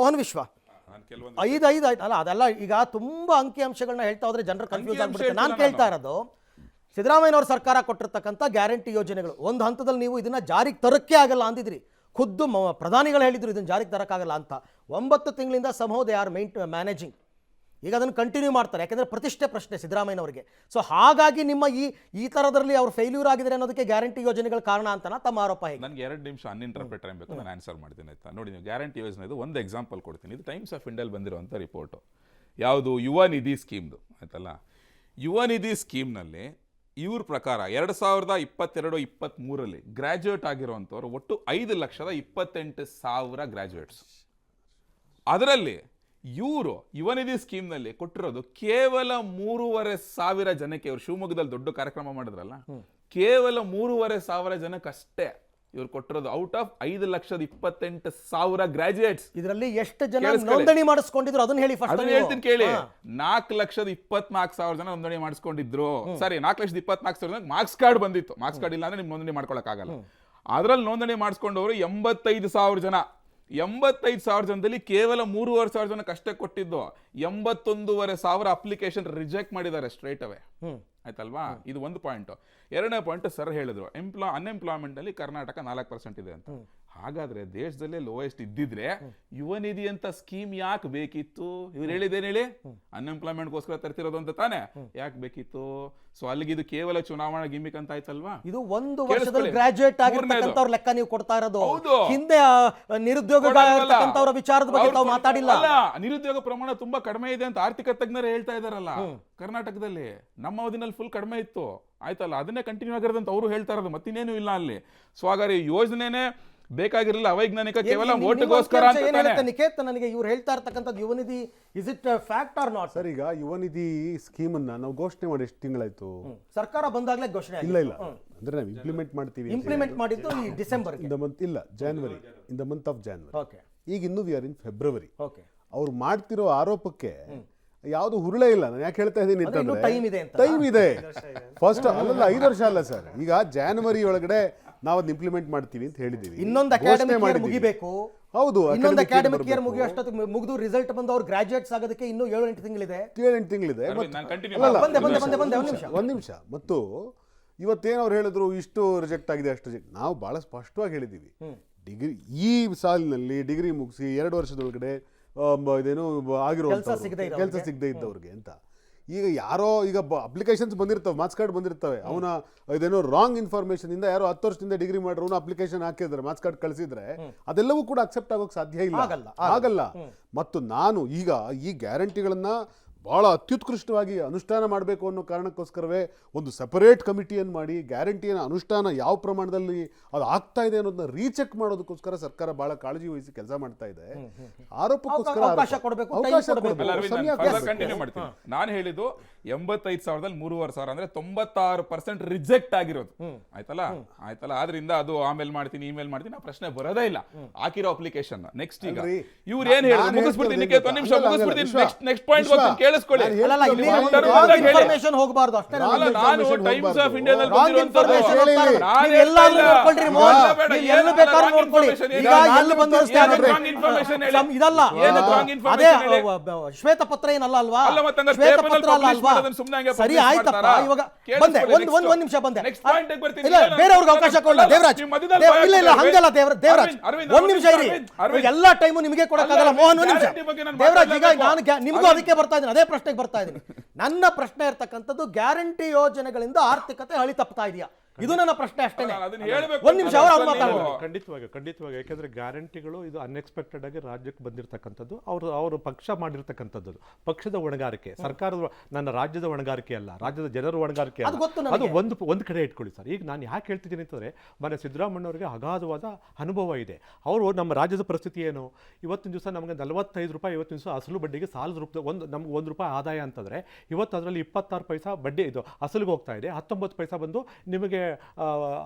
ಮೋಹನ್ ವಿಶ್ವ 5 ಆಯ್ತು ಅಲ್ಲ, ಅದೆಲ್ಲ ಈಗ ತುಂಬಾ ಅಂಕಿಅಂಶಗಳನ್ನ ಹೇಳ್ತಾ ಹೋದ್ರೆ ಜನರು ಕನ್ಫ್ಯೂಸ್ ಆಗ್ಬಿಡುತ್ತೆ. ನಾನು ಕೇಳ್ತಾ ಇರೋದು ಸಿದ್ದರಾಮಯ್ಯನವ್ರ ಸರ್ಕಾರ ಕೊಟ್ಟಿರ್ತಕ್ಕಂಥ ಗ್ಯಾರಂಟಿ ಯೋಜನೆಗಳು ಒಂದು ಹಂತದಲ್ಲಿ ನೀವು ಇದನ್ನ ಜಾರಿಗೆ ತರಕ್ಕೆ ಆಗಲ್ಲ ಅಂದಿದ್ರಿ. ಖುದ್ದು ಪ್ರಧಾನಿಗಳು ಹೇಳಿದ್ರು ಇದನ್ನ ಜಾರಿಗೆ ತರಕ್ಕಾಗಲ್ಲ ಅಂತ. 9 ತಿಂಗಳಿಂದ ಸಮ್ಹೌ ದೇ ಆರ್ ಮ್ಯಾನೇಜಿಂಗ್. ಈಗ ಅದನ್ನು ಕಂಟಿನ್ಯೂ ಮಾಡ್ತಾರೆ, ಯಾಕೆಂದರೆ ಪ್ರತಿಷ್ಠೆ ಪ್ರಶ್ನೆ ಸಿದ್ದರಾಮಯ್ಯನವರಿಗೆ. ಸೊ ಹಾಗಾಗಿ ನಿಮ್ಮ ಈ ಥರದಲ್ಲಿ ಅವ್ರು ಫೇಲ್ಯೂರ್ ಆಗಿದ್ದಾರೆ ಅನ್ನೋದಕ್ಕೆ ಗ್ಯಾರಂಟಿ ಯೋಜನೆಗಳ ಕಾರಣ ಅಂತನಾ ತಮ್ಮ ಆರೋಪ? ಹೇಗೆ? ನನಗೆ 2 ನಿಮಿಷ ಅನ್ಇಂಟರ್ಪ್ರಿಟ್ ಟೈಮ್ ಬೇಕು, ನಾನು ಆನ್ಸರ್ ಮಾಡ್ತೀನಿ ಆಯ್ತಾ. ನೋಡಿ, ನೀವು ಗ್ಯಾರಂಟಿ ಯೋಜನೆ ಒಂದು ಎಕ್ಸಾಂಪಲ್ ಕೊಡ್ತೀನಿ. ಇದು ಟೈಮ್ಸ್ ಆಫ್ ಇಂಡಿಯಲ್ಲಿ ಬಂದಿರುವಂಥ ರಿಪೋರ್ಟು. ಯಾವುದು? ಯುವ ನಿಧಿ ಸ್ಕೀಮ್ದು ಆಯ್ತಲ್ಲ. ಯುವ ನಿಧಿ ಸ್ಕೀಮ್ನಲ್ಲಿ ಇವ್ರ ಪ್ರಕಾರ 2022-23 ಗ್ರ್ಯಾಜುಯೇಟ್ ಆಗಿರುವಂಥವ್ರು ಒಟ್ಟು 5,28,000 ಗ್ರ್ಯಾಜುಯೇಟ್ಸ್. ಅದರಲ್ಲಿ ಇವರು ಯುವ ನಿಧಿ ಸ್ಕೀಮ್ನಲ್ಲಿ ಕೊಟ್ಟಿರೋದು ಕೇವಲ 3,500 ಜನಕ್ಕೆ. ಇವರು ಶಿವಮೊಗ್ಗದಲ್ಲಿ ದೊಡ್ಡ ಕಾರ್ಯಕ್ರಮ ಮಾಡಿದ್ರಲ್ಲ, ಕೇವಲ 3,500 ಜನಕ್ಕಷ್ಟೇ ಇವ್ರು ಕೊಟ್ಟಿರೋದು ಔಟ್ ಆಫ್ 5,28,000 ಗ್ರಾಜುಯೇಟ್ಸ್. ಇದರಲ್ಲಿ ಎಷ್ಟು ಜನ ನೋಂದಣಿ ಮಾಡಿಸ್ಕೊಂಡಿದ್ರು ಅದನ್ನ ಹೇಳಿ. ಅದನ್ನ ಹೇಳ್ತೀನಿ ಕೇಳಿ. 4,24,000 ಜನ ನೋಂದಣಿ ಮಾಡಿಸ್ಕೊಂಡಿದ್ರು. ಸರಿ, 4,24,000 ಜನ ಮಾರ್ಕ್ಸ್ ಕಾರ್ಡ್ ಬಂದಿತ್ತು. ಮಾರ್ಕ್ಸ್ ಕಾರ್ಡ್ ಇಲ್ಲ ಅಂದ್ರೆ ನಿಮ್ ನೋಂದಣಿ ಮಾಡ್ಕೊಳಕ್ಕಾಗಲ್ಲ. ಅದ್ರಲ್ಲಿ ನೋಂದಣಿ ಮಾಡಿಸ್ಕೊಂಡವರು 85,000 ಜನ. 85,000 ಜನದಲ್ಲಿ ಕೇವಲ 3,500 ಜನಕ್ಕೆ ಅಷ್ಟೇ ಕೊಟ್ಟಿದ್ದು. 81,500 ಅಪ್ಲಿಕೇಶನ್ ರಿಜೆಕ್ಟ್ ಮಾಡಿದ್ದಾರೆ ಸ್ಟ್ರೈಟ್ ಅವೇ. ಆಯ್ತಲ್ವಾ? ಇದು ಒಂದು ಪಾಯಿಂಟ್. 2ನೇ ಪಾಯಿಂಟ್, ಸರ್ ಹೇಳಿದ್ರು ಅನ್ಎಂಪ್ಲಾಯ್ಮೆಂಟ್ ಅಲ್ಲಿ ಕರ್ನಾಟಕ 4% ಇದೆ ಅಂತ. ಹಾಗಾದ್ರೆ ದೇಶದಲ್ಲೇ ಲೋಯೆಸ್ಟ್ ಇದ್ದಿದ್ರೆ ಯುವ ನಿಧಿ ಅಂತ ಸ್ಕೀಮ್ ಯಾಕೆ ಬೇಕಿತ್ತು? ಇವ್ರು ಹೇಳಿದೇನು ಹೇಳಿ, ಅನ್ಎಂಪ್ಲಾಯ್ಮೆಂಟ್ಗೋಸ್ಕರ ತರ್ತಿರೋದು ಅಂತ ತಾನೆ. ಯಾಕೆ ಬೇಕಿತ್ತು? ಸೊ ಅಲ್ಲಿಗೆ ಇದು ಕೇವಲ ಚುನಾವಣಾ ಗಿಮಿಕ್ ಅಂತ ಆಯ್ತಲ್ವಾ? ಇದು 1 ವರ್ಷದಲ್ಲಿ ಗ್ರಾಜುಯೇಟ್ ಆಗಿರ್ತಕ್ಕಂಥವ್ರ ಲೆಕ್ಕ ನೀವು ಕೊಡ್ತಾ ಇರೋದು. ಹಿಂದೆ ನಿರುದ್ಯೋಗ ವಿಚಾರದ ಬಗ್ಗೆ ತಾವು ಮಾತಾಡಿಲ್ಲ. ನಿರುದ್ಯೋಗ ಪ್ರಮಾಣ ತುಂಬಾ ಕಡಿಮೆ ಇದೆ ಅಂತ ಆರ್ಥಿಕ ತಜ್ಞರು ಹೇಳ್ತಾ ಇದಾರಲ್ಲ. ಕರ್ನಾಟಕದಲ್ಲಿ ನಮ್ಮ ಅವಧಿನಲ್ಲಿ ಫುಲ್ ಕಡಿಮೆ ಇತ್ತು ಆಯ್ತಲ್ಲ. ಅದನ್ನೇ ಕಂಟಿನ್ಯೂ ಆಗಿರೋದಂತ ಅವರು ಹೇಳ್ತಾ ಇರೋದು, ಮತ್ತಿನ್ನೇನು ಇಲ್ಲ ಅಲ್ಲಿ. ಸೊ ಹಾಗಾದ್ರೆ ಯೋಜನೆನೇ ಬೇಕಾಗಿರಲಿಲ್ಲ, ಅವೈಜ್ಞಾನಿಕ, ಕೇವಲ ಓಟ್ಗೋಸ್ಕರ ಅಂತ. ನಿಕೇತ್, ನನಗೆ ಇವ್ರು ಹೇಳ್ತಾ ಇರ್ತಕ್ಕಂಥದ್ದು Yuva Nidhi is it fact or not? Sir, ಈಗ ಯುವ ನಿಧಿ ಸ್ಕೀಮ್ ಅನ್ನ ನಾವು ಘೋಷಣೆ ಮಾಡಿ ಎಷ್ಟು ತಿಂಗಳಾಯ್ತು? ಸರ್ಕಾರ ಬಂದಾಗಲೇ ಘೋಷಣೆ ಇಲ್ಲ ಅಂದ್ರೆ ನಾವು ಇಂಪ್ಲಿಮೆಂಟ್ ಮಾಡ್ತೀವಿ. ಇಂಪ್ಲಿಮೆಂಟ್ ಮಾಡಿದ್ದು ಈ ಡಿಸೆಂಬರ್ ಇಲ್ಲ, January, in the month of January. Okay. ಈಗ ಇನ್ನೂ we are in February. Okay. ಅವ್ರು ಮಾಡ್ತಿರೋ ಆರೋಪಕ್ಕೆ ಯಾವುದು ಹುರುಳೇ ಇಲ್ಲ. ನಾನು ಯಾಕೆ ಹೇಳ್ತಾ ಇದ್ದೀನಿ ಅಂತಂದ್ರೆ ಟೈಮ್ ಇದೆ. ಫಸ್ಟ್ ಅಲ್ಲ, 5 ವರ್ಷ ಅಲ್ಲ ಸರ್. ಈಗ ಜಾನ್ವರಿ ಒಳಗಡೆ ನಾವು ಅದನ್ನ ಇಂಪ್ಲಿಮೆಂಟ್ ಮಾಡ್ತೀವಿ ಅಂತ ಹೇಳಿದೀವಿ. ಇನ್ನೊಂದು ಅಕಾಡೆಮಿಕ್ ಇಯರ್ ಮುಗಿಬೇಕು. ಹೌದು, ಇನ್ನೊಂದು ಅಕಾಡೆಮಿಕ್ ಇಯರ್ ಮುಗಿಯೋಷ್ಟೊತ್ತಿಗೆ ಮುಗಿದು ರಿಸಲ್ಟ್ ಬಂದು ಅವ್ರು ಗ್ರಾಜುಯೇಟ್ಸ್ ಆಗೋದಕ್ಕೆ ಇನ್ನೂ 7-8 ತಿಂಗಳಿದೆ. 7-8 ತಿಂಗಳಿದೆ. ಒಂದ್ ನಿಮಿಷ. ಮತ್ತು ಇವತ್ತೇನು ಅವ್ರು ಹೇಳಿದ್ರು, ಇಷ್ಟು ರಿಜೆಕ್ಟ್ ಆಗಿದೆ, ಅಷ್ಟು ರಿಜೆಕ್ಟ್. ನಾವು ಬಹಳ ಸ್ಪಷ್ಟವಾಗಿ ಹೇಳಿದ್ದೀವಿ, ಡಿಗ್ರಿ ಈ ಸಾಲಿನಲ್ಲಿ ಡಿಗ್ರಿ ಮುಗಿಸಿ 2 ವರ್ಷದೊಳಗಡೆ ಇದೇನು ಆಗಿರುವಂತ ಕೆಲಸ ಸಿಗದೆ ಇದ್ದವ್ರಿಗೆ ಅಂತ. ಈಗ ಯಾರೋ ಈಗ ಅಪ್ಲಿಕೇಶನ್ಸ್ ಬಂದಿರ್ತವೆ, ಮಾರ್ಕ್ಸ್ ಕಾರ್ಡ್ ಬಂದಿರ್ತವೆ. ಅವನ ಇದೇನೋ ರಾಂಗ್ ಇನ್ಫಾರ್ಮೇಶನ್ ಇಂದ ಯಾರೋ 10 ವರ್ಷದಿಂದ ಡಿಗ್ರಿ ಮಾಡಿರೋನು ಅಪ್ಲಿಕೇಶನ್ ಹಾಕಿದ್ರೆ, ಮಾರ್ಕ್ಸ್ ಕಾರ್ಡ್ ಕಳಿಸಿದ್ರೆ ಅದೆಲ್ಲವೂ ಕೂಡ ಅಕ್ಸೆಪ್ಟ್ ಆಗೋಕೆ ಸಾಧ್ಯ ಇಲ್ಲ, ಆಗಲ್ಲ. ಮತ್ತು ನಾನು ಈಗ ಈ ಗ್ಯಾರಂಟಿಗಳನ್ನ ಬಹಳ ಅತ್ಯುತ್ಕೃಷ್ಟವಾಗಿ ಅನುಷ್ಠಾನ ಮಾಡಬೇಕು ಅನ್ನೋ ಕಾರಣಕ್ಕೋಸ್ಕರವೇ ಒಂದು ಸಪರೇಟ್ ಕಮಿಟಿಯನ್ನು ಮಾಡಿ ಗ್ಯಾರಂಟಿಯನ್ನು ಅನುಷ್ಠಾನ ಯಾವ ಪ್ರಮಾಣದಲ್ಲಿ ಅದು ಆಗ್ತಾ ಇದೆ ಅನ್ನೋದನ್ನ ರೀಚೆಕ್ ಮಾಡೋದಕ್ಕೋಸ್ಕರ ಸರ್ಕಾರ ಬಹಳ ಕಾಳಜಿ ವಹಿಸಿ ಕೆಲಸ ಮಾಡ್ತಾ ಇದೆ. ಆರೋಪಕ್ಕೋಸ್ಕರ ಅವಕಾಶ ಕೊಡಬೇಕು. ನಾನು ಹೇಳಿದ್ದು 85,000ದಲ್ಲಿ 3,500 ಅಂದ್ರೆ 96% ರಿಜೆಕ್ಟ್ ಆಗಿರೋದು. ಆಯ್ತಲ್ಲ. ಆದ್ರಿಂದ ಅದು ಆಮೇಲೆ ಮಾಡ್ತೀನಿ, ಇಮೇಲ್ ಮಾಡ್ತೀನಿ, ಆ ಪ್ರಶ್ನೆ ಬರೋದೇ ಇಲ್ಲ. ಹಾಕಿರೋ ಅಪ್ಲಿಕೇಶನ್. ನೆಕ್ಸ್ಟ್ ಈಗ ಇವ್ರು ಏನ್ ಹೇಳಿದ್ರು, ಮುಗಿಸ್ಬಿಡ್ತೀನಿ, ಒಂದು ನಿಮಿಷ ಮುಗಿಸ್ಬಿಡ್ತೀನಿ. ನೆಕ್ಸ್ಟ್ ಪಾಯಿಂಟ್ ಕೇಳಿಸ್ಕೊಳ್ಳಿ. ಇನ್ಫಾರ್ಮೇಶನ್ ಹೋಗಬಾರ್ದು ಅಷ್ಟೇ. ನಾನು ಟೈಮ್ಸ್ ಆಫ್ ಇಂಡಿಯಾದಲ್ಲಿ ಶ್ವೇತ ಪತ್ರ ಏನಲ್ಲ ಅಲ್ವಾ? ಸರಿ, ಆಯ್ತಪ್ಪ. ಇವಾಗ ಬಂದೆ, ಒಂದ್ ನಿಮಿಷ ಬಂದೆ. ಬೇರೆಯವ್ರಿಗೆ ಅವಕಾಶ ಕೊಡಲ್ಲ ದೇವರಾಜ್. ಇಲ್ಲ ಹಂಗಲ್ಲ ದೇವರಾಜ್, ಒಂದ್ ನಿಮಿಷ ಇರಿ. ಎಲ್ಲಾ ಟೈಮು ನಿಮಗೆ ಕೊಡಕ್ಕಾಗಲ್ಲ. ಮೋಹನ್, ಒಂದ್ ನಿಮಿಷ. ದೇವರಾಜ್, ಈಗ ನಾನು ನಿಮ್ಗೂ ಅದಕ್ಕೆ ಬರ್ತಾ ಇದ್ದೀನಿ, ಅದೇ ಪ್ರಶ್ನೆಗೆ ಬರ್ತಾ ಇದ್ದೀನಿ. ನನ್ನ ಪ್ರಶ್ನೆ ಇರ್ತಕ್ಕಂಥದ್ದು, ಗ್ಯಾರಂಟಿ ಯೋಜನೆಗಳಿಂದ ಆರ್ಥಿಕತೆ ಹಳಿ ತಪ್ತಾ ಇದೆಯಾ? ಇದು ನನ್ನ ಪ್ರಶ್ನೆ ಅಷ್ಟೇನೆ. ಒಂದ್ ನಿಮಿಷ ಖಂಡಿತವಾಗಿ. ಯಾಕಂದ್ರೆ ಗ್ಯಾರಂಟಿಗಳು ಇದು ಅನ್ಎಕ್ಸ್ಪೆಕ್ಟೆಡ್ ಆಗಿ ರಾಜ್ಯಕ್ಕೆ ಬಂದಿರತಕ್ಕಂಥದ್ದು. ಅವರು ಪಕ್ಷ ಮಾಡಿರ್ತಕ್ಕಂಥದ್ದು, ಪಕ್ಷದ ಹೊಣೆಗಾರಿಕೆ, ಸರ್ಕಾರದ, ನನ್ನ ರಾಜ್ಯದ ಹೊಣೆಗಾರಿಕೆ ಅಲ್ಲ, ರಾಜ್ಯದ ಜನರ ಹೊಣೆಗಾರಿಕೆ ಅಲ್ಲ. ಅದು ಒಂದು ಕಡೆ ಇಟ್ಕೊಳ್ಳಿ ಸರ್. ಈಗ ನಾನು ಯಾಕೆ ಹೇಳ್ತಿದ್ದೀನಿ ಅಂತಂದ್ರೆ, ಮನೆ ಸಿದ್ದರಾಮಯ್ಯವ್ರಿಗೆ ಅಗಾಧವಾದ ಅನುಭವ ಇದೆ. ಅವರು ನಮ್ಮ ರಾಜ್ಯದ ಪರಿಸ್ಥಿತಿ ಏನು, ಇವತ್ತಿನ ದಿವಸ ನಮಗೆ 45 ರೂಪಾಯಿ, ಇವತ್ತಿನ ದಿವಸ ಅಸಲು ಬಡ್ಡಿಗೆ ಸಾಲದ ರೂಪದ ನಮ್ಗೆ 1 ರೂಪಾಯಿ ಆದಾಯ ಅಂತಂದ್ರೆ, ಇವತ್ತು ಅದರಲ್ಲಿ 26 ಪೈಸಾ ಬಡ್ಡಿ ಇದು ಅಸಲಿಗೆ ಹೋಗ್ತಾ ಇದೆ. 19 ಪೈಸಾ ಬಂದು ನಿಮಗೆ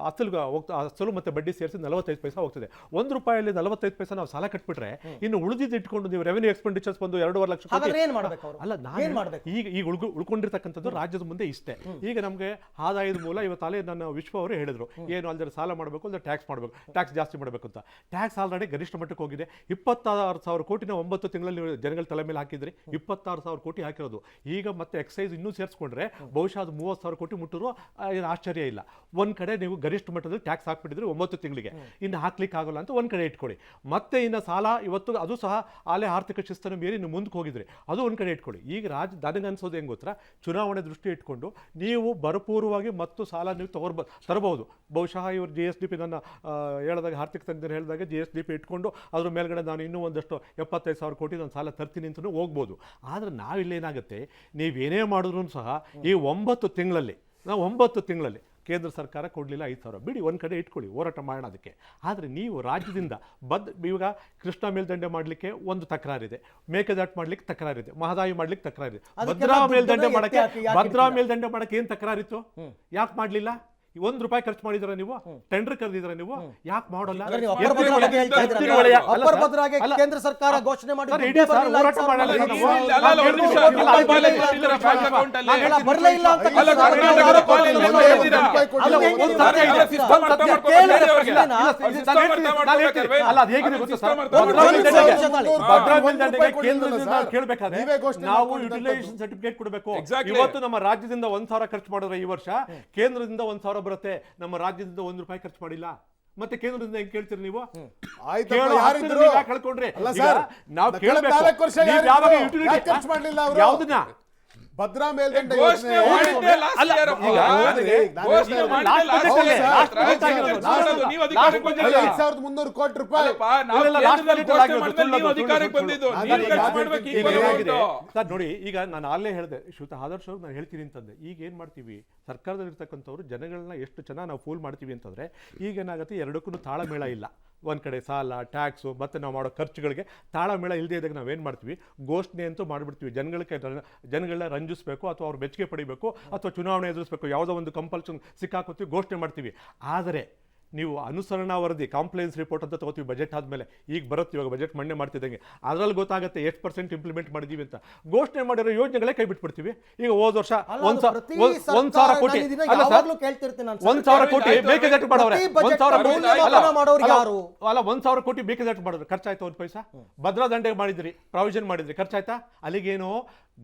ಅಸಲು ಮತ್ತು ಬಡ್ಡಿ ಸೇರಿಸಿ 45 ಪೈಸೆ ಹೋಗ್ತದೆ. 1 ರೂಪಾಯಲ್ಲಿ 45 ಪೈಸೆ ನಾವು ಸಾಲ ಕಟ್ಬಿಟ್ರೆ ಇನ್ನು ಉಳಿದಿದ್ದು ಇಟ್ಕೊಂಡು ನೀವು ರೆವೆನ್ಯೂ ಎಕ್ಸ್ಪೆಂಡಿಚರ್ಸ್ ಬಂದು 2.5 ಲಕ್ಷ ಹಾಗಾದ್ರೆ ಏನ್ ಮಾಡ್ಬೇಕು ಅವರು? ಅಲ್ಲ ಈಗ ಉಳ್ಕೊಂಡಿರ್ತಕ್ಕಂಥದ್ದು ರಾಜ್ಯದ ಮುಂದೆ ಇಷ್ಟೇ. ಈಗ ನಮಗೆ ಆದಾಯದ ಮೂಲ ಇವತ್ತಾಲೆ ನನ್ನ ವಿಶ್ವ ಅವರು ಹೇಳಿದ್ರು ಏನು ಅಲ್ಲದೆ ಸಾಲ ಮಾಡಬೇಕು ಅಂದ್ರೆ ಟ್ಯಾಕ್ಸ್ ಮಾಡಬೇಕು, ಟ್ಯಾಕ್ಸ್ ಜಾಸ್ತಿ ಮಾಡಬೇಕು ಅಂತ. ಟ್ಯಾಕ್ಸ್ ಆಲ್ರೆಡಿ ಗರಿಷ್ಠ ಮಟ್ಟಕ್ಕೆ ಹೋಗಿದೆ. 26,000 ಕೋಟಿನ 9 ತಿಂಗಳಲ್ಲಿ ಜನಗಳ ತಲೆ ಮೇಲೆ ಹಾಕಿದ್ರಿ. 26,000 ಕೋಟಿ ಹಾಕಿರೋದು. ಈಗ ಮತ್ತೆ ಎಕ್ಸೈಸ್ ಇನ್ನೂ ಸೇರಿಸ್ಕೊಂಡ್ರೆ ಬಹುಶಃ ಅದು 30,000 ಕೋಟಿ ಮುಟ್ಟರು ಆಶ್ಚರ್ಯ ಇಲ್ಲ. ಒಂದ್ ಕಡೆ ನೀವು ಗರಿಷ್ಠ ಮಟ್ಟದಲ್ಲಿ ಟ್ಯಾಕ್ಸ್ ಹಾಕ್ಬಿಟ್ಟಿದ್ರೆ 9 ತಿಂಗಳಿಗೆ, ಇನ್ನು ಹಾಕ್ಲಿಕ್ಕೆ ಆಗೋಲ್ಲ ಅಂತ ಒಂದ್ ಕಡೆ ಇಟ್ಕೊಳ್ಳಿ. ಮತ್ತೆ ಇನ್ನು ಸಾಲ ಇವತ್ತು ಅದು ಸಹ ಆಲೆ ಆರ್ಥಿಕ ಶಿಸ್ತನ್ನು ಮೀರಿ ಇನ್ನು ಮುಂದಕ್ಕೆ ಹೋಗಿದ್ರೆ ಅದು ಒಂದ್ ಕಡೆ ಇಟ್ಕೊಳ್ಳಿ. ಈಗ ನನಗನ್ಸೋದು ಹೆಂಗ್ ಗೊತ್ತಾ, ಚುನಾವಣೆ ದೃಷ್ಟಿ ಇಟ್ಕೊಂಡು ನೀವು ಭರಪೂರ್ವವಾಗಿ ಮತ್ತು ಸಾಲ ನೀವು ತರಬಹುದು. ಬಹುಶಃ ಇವರು GSDP ನನ್ನ ಹೇಳಿದಾಗ ಆರ್ಥಿಕ ತಜ್ಞರು ಹೇಳಿದಾಗ GSDP ಇಟ್ಕೊಂಡು ಅದ್ರ ಮೇಲ್ಗಡೆ ನಾನು ಇನ್ನೂ ಒಂದಷ್ಟು 75,000 ಕೋಟಿ ನಾನು ಸಾಲ ತರ್ತೀನಿ ಅಂತಲೂ ಹೋಗ್ಬೋದು. ಆದರೆ ನಾವಿಲ್ಲೇನಾಗುತ್ತೆ, ನೀವೇನೇ ಮಾಡಿದ್ರು ಸಹ ಈ 9 ತಿಂಗಳಲ್ಲಿ ಕೇಂದ್ರ ಸರ್ಕಾರ ಕೊಡಲಿಲ್ಲ 5,000 ಬಿಡಿ, ಒಂದು ಕಡೆ ಇಟ್ಕೊಳ್ಳಿ, ಹೋರಾಟ ಮಾಡೋಣ ಅದಕ್ಕೆ. ಆದರೆ ನೀವು ರಾಜ್ಯದಿಂದ ಈಗ ಕೃಷ್ಣಾ ಮೇಲ್ದಂಡೆ ಮಾಡಲಿಕ್ಕೆ ಒಂದು ತಕರಾರಿದೆ, ಮೇಕೆದಾಟು ಮಾಡಲಿಕ್ಕೆ ತಕರಾರಿದೆ, ಮಹದಾಯಿ ಮಾಡಲಿಕ್ಕೆ ತಕರಾರಿದೆ. ಭದ್ರಾ ಮೇಲ್ದಂಡೆ ಮಾಡಕ್ಕೆ ಏನು ತಕರಾರಿತ್ತು? ಯಾಕೆ ಮಾಡಲಿಲ್ಲ? 1 ರೂಪಾಯಿ ಖರ್ಚು ಮಾಡಿದ್ರ ನೀವು? ಟೆಂಡರ್ ಕರೆದಿದ್ರ ನೀವು? ಯಾಕೆ ಮಾಡೋಲ್ಲ? ಕೇಂದ್ರ ಸರ್ಕಾರ ಘೋಷಣೆ ಮಾಡಿ ಕೇಳಬೇಕಾದ್ರೆ ನಾವು ಯುಟಿಲೈಸೇಷನ್ ಸರ್ಟಿಫಿಕೇಟ್ ಕೊಡಬೇಕು. ಇವತ್ತು ನಮ್ಮ ರಾಜ್ಯದಿಂದ 1,000 ಖರ್ಚು ಮಾಡಿದ್ರೆ ಈ ವರ್ಷ ಕೇಂದ್ರದಿಂದ 1,000 ಬರುತ್ತೆ. ನಮ್ಮ ರಾಜ್ಯದಿಂದ 1 ರೂಪಾಯಿ ಖರ್ಚು ಮಾಡಿಲ್ಲ. ಮತ್ತೆ ಕೇಂದ್ರದಿಂದ ಹೆಂಗ್ ಕೇಳ್ತೀರಿ ನೀವು? ಕಳ್ಕೊಂಡ್ರೆ ನಾವು ಯಾವ್ದನ್ನ ಭದ್ರಾ ಮೇಲ್ದಂಡೆ $5,300 ಕೋಟಿ ರೂಪಾಯಿ ನೋಡಿ. ಈಗ ನಾನು ಅಲ್ಲೇ ಹೇಳಿದೆ, ಶ್ರೀಯುತ ಆದರ್ಶ್ ಅವ್ರು ನಾನು ಹೇಳ್ತೀನಿ ಅಂತಂದೆ. ಈಗ ಏನ್ ಮಾಡ್ತೀವಿ, ಸರ್ಕಾರದಲ್ಲಿ ಇರ್ತಕ್ಕಂಥವ್ರು ಜನಗಳನ್ನ ಎಷ್ಟು ಚೆನ್ನಾಗಿ ನಾವು ಫೂಲ್ ಮಾಡ್ತೀವಿ ಅಂತಂದ್ರೆ ಈಗ ಏನಾಗುತ್ತೆ, ಎರಡಕ್ಕೂ ತಾಳಮೇಳ ಇಲ್ಲ. ಒಂದ್ ಕಡೆ ಸಾಲ, ಟ್ಯಾಕ್ಸು, ಮತ್ತೆ ನಾವು ಮಾಡೋ ಖರ್ಚುಗಳಿಗೆ ತಾಳಮೇಳ ಇಲ್ಲದೆ ಇದ್ದಾಗ ನಾವೇನು ಮಾಡ್ತೀವಿ, ಘೋಷಣೆ ಅಂತೂ ಮಾಡಿಬಿಡ್ತೀವಿ. ಜನಗಳನ್ನ ರಂಜಿಸಬೇಕು ಅಥವಾ ಅವ್ರು ಮೆಚ್ಚುಗೆ ಪಡಿಬೇಕು ಅಥವಾ ಚುನಾವಣೆ ಎದುರಿಸಬೇಕು, ಯಾವುದೋ ಒಂದು ಕಂಪಲ್ಷನ್ ಸಿಕ್ಕಾಕೋತೀವಿ, ಘೋಷಣೆ ಮಾಡ್ತೀವಿ. ಆದರೆ ನೀವು ಅನುಸರಣಾ ವರದಿ, ಕಾಂಪ್ಲೈನ್ಸ್ ರಿಪೋರ್ಟ್ ಅಂತ ತಗೋತೀವಿ ಬಜೆಟ್ ಆದಮೇಲೆ. ಈಗ ಬರುತ್ತೆ, ಇವಾಗ ಬಜೆಟ್ ಮಂಡನೆ ಮಾಡ್ತಿದ್ದಂಗೆ ಅದ್ರಲ್ಲಿ ಗೊತ್ತಾಗುತ್ತೆ ಎಷ್ಟು % ಇಂಪ್ಲಿಮೆಂಟ್ ಮಾಡಿದೀವಿ ಅಂತ. ಘೋಷಣೆ ಮಾಡಿರೋ ಯೋಜನೆಗಳೇ ಕೈ ಬಿಟ್ಬಿಡ್ತೀವಿ. ಈಗ ಹೋದ ವರ್ಷ 1,000 ಕೋಟಿ ಮೇಕೆದಾಟು ಮಾಡೋರೆ, 1,000 ಕೋಟಿ ಮೇಕೆದಾಟು ಮಾಡಿದ್ರು, ಖರ್ಚಾಯ್ತು 1 ಪೈಸಾ? ಭದ್ರಾ ದಂಡೆಗೆ ಮಾಡಿದ್ರಿ, ಪ್ರಾವಿಷನ್ ಮಾಡಿದ್ರಿ, ಖರ್ಚಾಯ್ತಾ? ಅಲ್ಲಿಗೇನು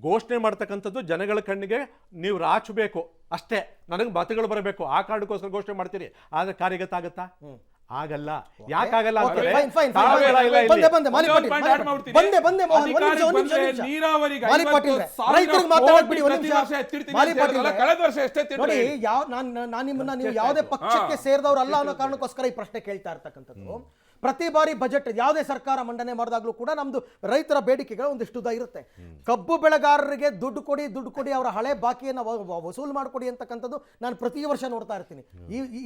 ಘೋಷಣೆ ಮಾಡ್ತಕ್ಕಂಥದ್ದು ಜನಗಳ ಕಣ್ಣಿಗೆ ನೀವು ರಾಚಬೇಕು ಅಷ್ಟೇ. ನನಗೆ ಮತಗಳು ಬರಬೇಕು, ಆ ಕಾರಣಕ್ಕೋಸ್ಕರ ಘೋಷಣೆ ಮಾಡ್ತೀರಿ. ಆದ್ರೆ ಕಾರ್ಯಗತ ಆಗತ್ತಾ? ಆಗಲ್ಲ. ಯಾಕಾಗಲ್ಲ ಅಂದ್ರೆ ನಾನು ನಿಮ್ಮನ್ನ ನೀವು ಯಾವುದೇ ಪಕ್ಷಕ್ಕೆ ಸೇರಿದವರಲ್ಲ ಅನ್ನೋ ಕಾರಣಕ್ಕೋಸ್ಕರ ಈ ಪ್ರಶ್ನೆ ಕೇಳ್ತಾ ಇರ್ತಕ್ಕಂಥದ್ದು. ಪ್ರತಿ ಬಾರಿ ಬಜೆಟ್ ಯಾವುದೇ ಸರ್ಕಾರ ಮಂಡನೆ ಮಾಡಿದಾಗ್ಲೂ ಕೂಡ ನಮ್ದು ರೈತರ ಬೇಡಿಕೆಗಳು ಒಂದಿಷ್ಟು ಇರುತ್ತೆ. ಕಬ್ಬು ಬೆಳೆಗಾರರಿಗೆ ದುಡ್ಡು ಕೊಡಿ, ಅವರ ಹಳೆ ಬಾಕಿಯನ್ನು ವಸೂಲು ಮಾಡಿಕೊಡಿ ಅಂತಕ್ಕಂಥದ್ದು ನಾನು ಪ್ರತಿ ವರ್ಷ ನೋಡ್ತಾ ಇರ್ತೀನಿ.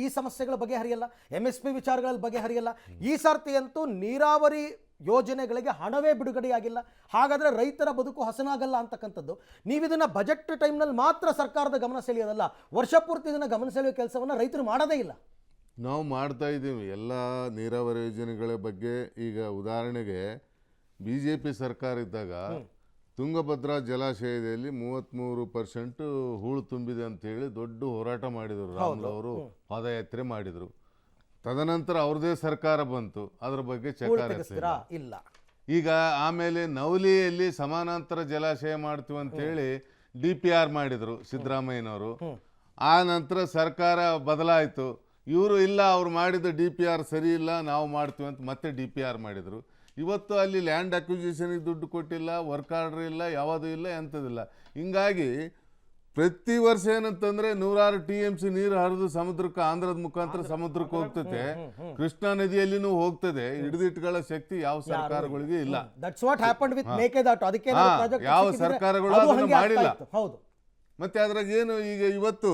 ಈ ಸಮಸ್ಯೆಗಳ ಬಗೆಹರಿಯಲ್ಲ, MSP ವಿಚಾರಗಳಲ್ಲಿ ಬಗೆಹರಿಯಲ್ಲ. ಈ ಸರ್ತಿ ಅಂತೂ ನೀರಾವರಿ ಯೋಜನೆಗಳಿಗೆ ಹಣವೇ ಬಿಡುಗಡೆಯಾಗಿಲ್ಲ. ಹಾಗಾದ್ರೆ ರೈತರ ಬದುಕು ಹಸನಾಗಲ್ಲ ಅಂತಕ್ಕಂಥದ್ದು. ನೀವಿದನ್ನ ಬಜೆಟ್ ಟೈಮ್ನಲ್ಲಿ ಮಾತ್ರ ಸರ್ಕಾರದ ಗಮನ ಸೆಳೆಯೋದಲ್ಲ, ವರ್ಷ ಪೂರ್ತಿ ಇದನ್ನ ಗಮನ ಸೆಳೆಯುವ ಕೆಲಸವನ್ನು ರೈತರು ಮಾಡೋದೇ ಇಲ್ಲ. ನಾವು ಮಾಡ್ತಾ ಇದ್ದೀವಿ ಎಲ್ಲ ನೀರಾವರಿ ಯೋಜನೆಗಳ ಬಗ್ಗೆ. ಈಗ ಉದಾಹರಣೆಗೆ BJP ಸರ್ಕಾರ ಇದ್ದಾಗ ತುಂಗಭದ್ರಾ ಜಲಾಶಯದಲ್ಲಿ 33% ಹೂಳು ತುಂಬಿದೆ ಅಂತ ಹೇಳಿ ದೊಡ್ಡ ಹೋರಾಟ ಮಾಡಿದರು. ರಾಮುಲು ಅವರು ಪಾದಯಾತ್ರೆ ಮಾಡಿದರು. ತದನಂತರ ಅವ್ರದೇ ಸರ್ಕಾರ ಬಂತು, ಅದ್ರ ಬಗ್ಗೆ ಚಕಾರ ಇಲ್ಲ. ಈಗ ಆಮೇಲೆ ನವಲಿಯಲ್ಲಿ ಸಮಾನಾಂತರ ಜಲಾಶಯ ಮಾಡ್ತೀವಿ ಅಂತ ಹೇಳಿ DPR ಮಾಡಿದರು ಸಿದ್ದರಾಮಯ್ಯನವರು. ಆ ನಂತರ ಸರ್ಕಾರ ಬದಲಾಯಿತು. ಇವರು ಇಲ್ಲ, ಅವ್ರು ಮಾಡಿದ DPR ಸರಿ ಇಲ್ಲ, ನಾವು ಮಾಡ್ತೀವಿ ಅಂತ ಮತ್ತೆ DPR ಮಾಡಿದರು. ಇವತ್ತು ಅಲ್ಲಿ ಲ್ಯಾಂಡ್ ಅಕ್ವಿಸಿಷನ್ಗೆ ದುಡ್ಡು ಕೊಟ್ಟಿಲ್ಲ, ವರ್ಕ್ ಆರ್ಡರ್ ಇಲ್ಲ, ಯಾವುದೂ ಇಲ್ಲ, ಎಂಥದಿಲ್ಲ. ಹಿಂಗಾಗಿ ಪ್ರತಿ ವರ್ಷ ಏನಂತಂದ್ರೆ 100 TMC ನೀರು ಹರಿದು ಸಮುದ್ರಕ್ಕೆ, ಆಂಧ್ರದ ಮುಖಾಂತರ ಸಮುದ್ರಕ್ಕೆ ಹೋಗ್ತದೆ, ಕೃಷ್ಣಾ ನದಿಯಲ್ಲಿನೂ ಹೋಗ್ತದೆ. ಹಿಡಿದಿಟ್ಟುಗಳ ಶಕ್ತಿ ಯಾವ ಸರ್ಕಾರಗಳಿಗೆ ಇಲ್ಲ. ಯಾವ ಸರ್ಕಾರಗಳು ಅದನ್ನು ಮಾಡಿಲ್ಲ. ಮತ್ತೆ ಅದ್ರಾಗ ಏನು ಈಗ ಇವತ್ತು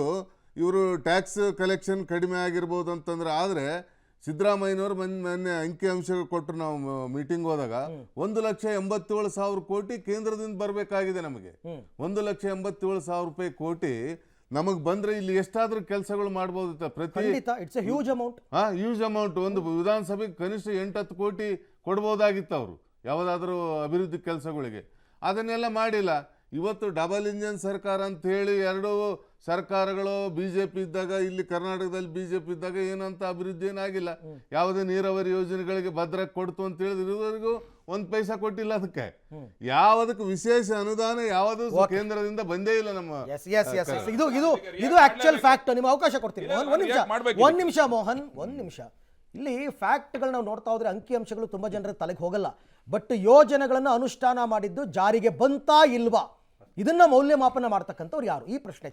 ಇವರು ಟ್ಯಾಕ್ಸ್ ಕಲೆಕ್ಷನ್ ಕಡಿಮೆ ಆಗಿರ್ಬೋದು ಅಂತಂದ್ರೆ, ಆದರೆ ಸಿದ್ದರಾಮಯ್ಯನವರು ಮೊನ್ನೆ ಅಂಕಿಅಂಶಗಳು ಕೊಟ್ಟರು. ನಾವು ಮೀಟಿಂಗ್ ಹೋದಾಗ 1,87,000 ಕೋಟಿ ಕೇಂದ್ರದಿಂದ ಬರಬೇಕಾಗಿದೆ ನಮಗೆ. 1,87,000 ಕೋಟಿ ನಮಗ್ ಬಂದ್ರೆ ಇಲ್ಲಿ ಎಷ್ಟಾದ್ರೂ ಕೆಲಸಗಳು ಮಾಡ್ಬೋದಿತ್ತ ಪ್ರತಿ ಖಂಡಿತ it's A huge amount. Use amount. ಒಂದು ವಿಧಾನಸಭೆಗೆ ಕನಿಷ್ಠ 8-10 ಕೋಟಿ ಕೊಡ್ಬೋದಾಗಿತ್ತು ಅವರು ಯಾವುದಾದ್ರೂ ಅಭಿವೃದ್ಧಿ ಕೆಲಸಗಳಿಗೆ. ಅದನ್ನೆಲ್ಲ ಮಾಡಿಲ್ಲ. ಇವತ್ತು ಡಬಲ್ ಇಂಜಿನ್ ಸರ್ಕಾರ ಅಂತ ಹೇಳಿ ಎರಡೂ ಸರ್ಕಾರಗಳು ಬಿಜೆಪಿ ಇದ್ದಾಗ, ಇಲ್ಲಿ ಕರ್ನಾಟಕದಲ್ಲಿ ಬಿಜೆಪಿ ಇದ್ದಾಗ ಏನಂತ ಅಭಿವೃದ್ಧಿ ಏನಾಗಿಲ್ಲ. ಯಾವುದೇ ನೀರಾವರಿ ಯೋಜನೆಗಳಿಗೆ ಭದ್ರ ಕೊಡ್ತು ಅಂತ ಹೇಳಿದ್ರೆ ಇದುವರೆಗೂ 1 ಪೈಸಾ ಕೊಟ್ಟಿಲ್ಲ. ಅದಕ್ಕೆ ಯಾವುದಕ್ಕೂ ವಿಶೇಷ ಅನುದಾನ ಯಾವುದು ಕೇಂದ್ರದಿಂದ ಬಂದೇ ಇಲ್ಲ ನಮ್ಮ. ಎಸ್ ಎಸ್ ಎಸ್ ಎಸ್ ಇದು ಇದು ಇದು ಆಕ್ಚುಯಲ್ ಫ್ಯಾಕ್ಟ್. ನಿಮ್ಗೆ ಅವಕಾಶ ಕೊಡ್ತೀನಿ ಮೋಹನ್, ಒಂದ್ ನಿಮಿಷ ಮೋಹನ್, ಒಂದ್ ನಿಮಿಷ. ಇಲ್ಲಿ ಫ್ಯಾಕ್ಟ್ಗಳು ನಾವು ನೋಡ್ತಾ ಹೋದ್ರೆ ಅಂಕಿಅಂಶಗಳು ತುಂಬಾ ಜನರ ತಲೆಗೆ ಹೋಗಲ್ಲ. ಬಟ್ ಯೋಜನೆಗಳನ್ನು ಅನುಷ್ಠಾನ ಮಾಡಿದ್ದು ಜಾರಿಗೆ ಬಂತಾ ಇಲ್ವಾ ಇದನ್ನ ಮೌಲ್ಯಮಾಪನ ಮಾಡ್ತಕ್ಕಂಥವ್ರು ಯಾರು? ಈ ಪ್ರಶ್ನೆ